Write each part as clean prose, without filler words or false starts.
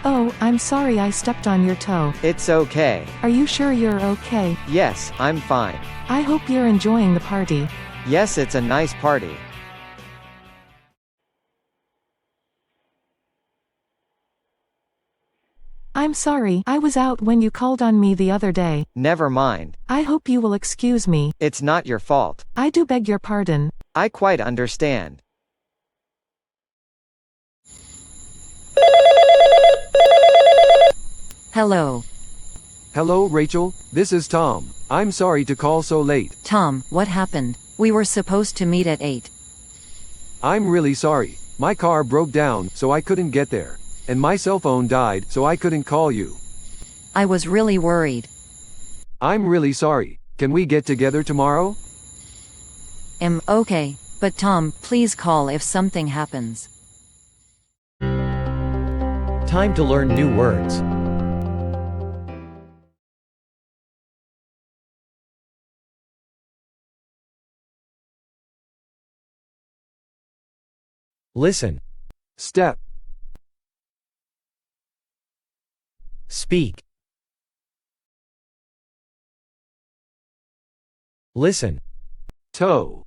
Oh, I'm sorry I stepped on your toe. It's okay. Are you sure you're okay? Yes, I'm fine. I hope you're enjoying the party. Yes, it's a nice party. I'm sorry, I was out when you called on me the other day. Never mind. I hope you will excuse me. It's not your fault. I do beg your pardon. I quite understand. Hello. Hello, Rachel. This is Tom. I'm sorry to call so late. Tom, what happened? We were supposed to meet at 8. I'm really sorry. My car broke down, so I couldn't get there. And my cell phone died, so I couldn't call you. I was really worried. I'm really sorry. Can we get together tomorrow? Okay. But Tom, please call if something happens. Time to learn new words. Listen. Step. Speak. Listen. Toe.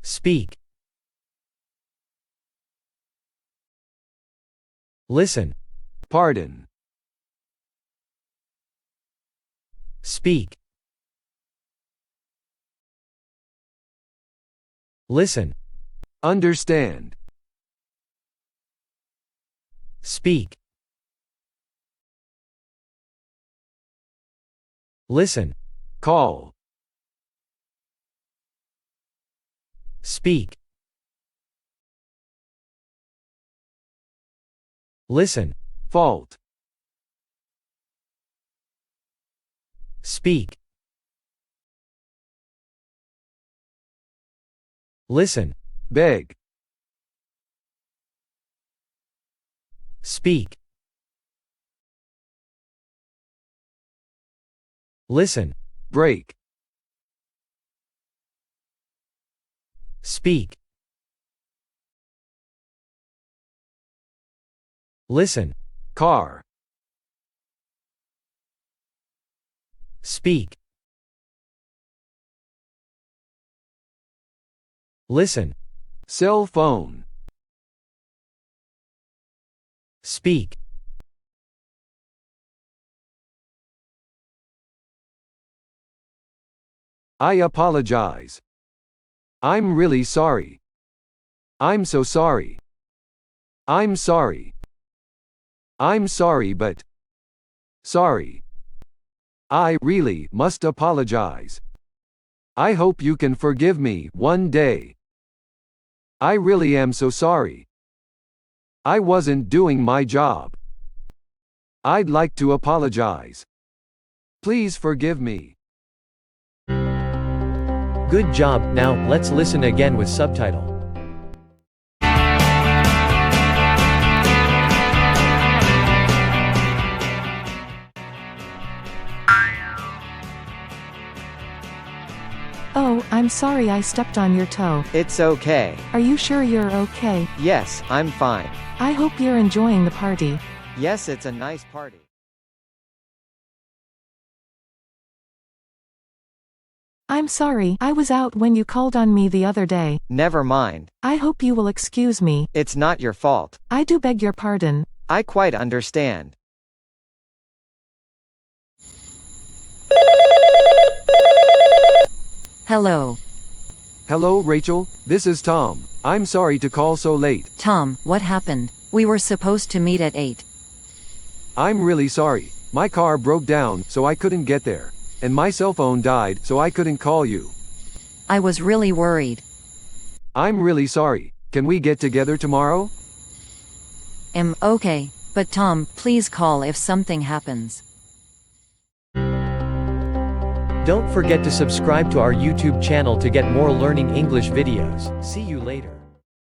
Speak. Listen. Pardon. Speak. Listen. Understand. Speak. Listen. Call. Speak. Listen. Fault. Speak. Listen. Beg. Speak. Listen. Break. Speak. Listen. Car. Speak. Listen. Cell phone. Speak. I apologize. I'm really sorry. I'm so sorry. I'm sorry. I'm sorry, but sorry. I really must apologize. I hope you can forgive me one day. I really am so sorry. I wasn't doing my job. I'd like to apologize. Please forgive me. Good job. Now, let's listen again with subtitle. Oh, I'm sorry I stepped on your toe. It's okay. Are you sure you're okay? Yes, I'm fine. I hope you're enjoying the party. Yes, it's a nice party. I'm sorry, I was out when you called on me the other day. Never mind. I hope you will excuse me. It's not your fault. I do beg your pardon. I quite understand. Hello. Hello, Rachel. This is Tom. I'm sorry to call so late. Tom, what happened? We were supposed to meet at 8. I'm really sorry. My car broke down, so I couldn't get there. And my cell phone died, so I couldn't call you. I was really worried. I'm really sorry. Can we get together tomorrow? Okay. But Tom, please call if something happens. Don't forget to subscribe to our YouTube channel to get more learning English videos. See you later.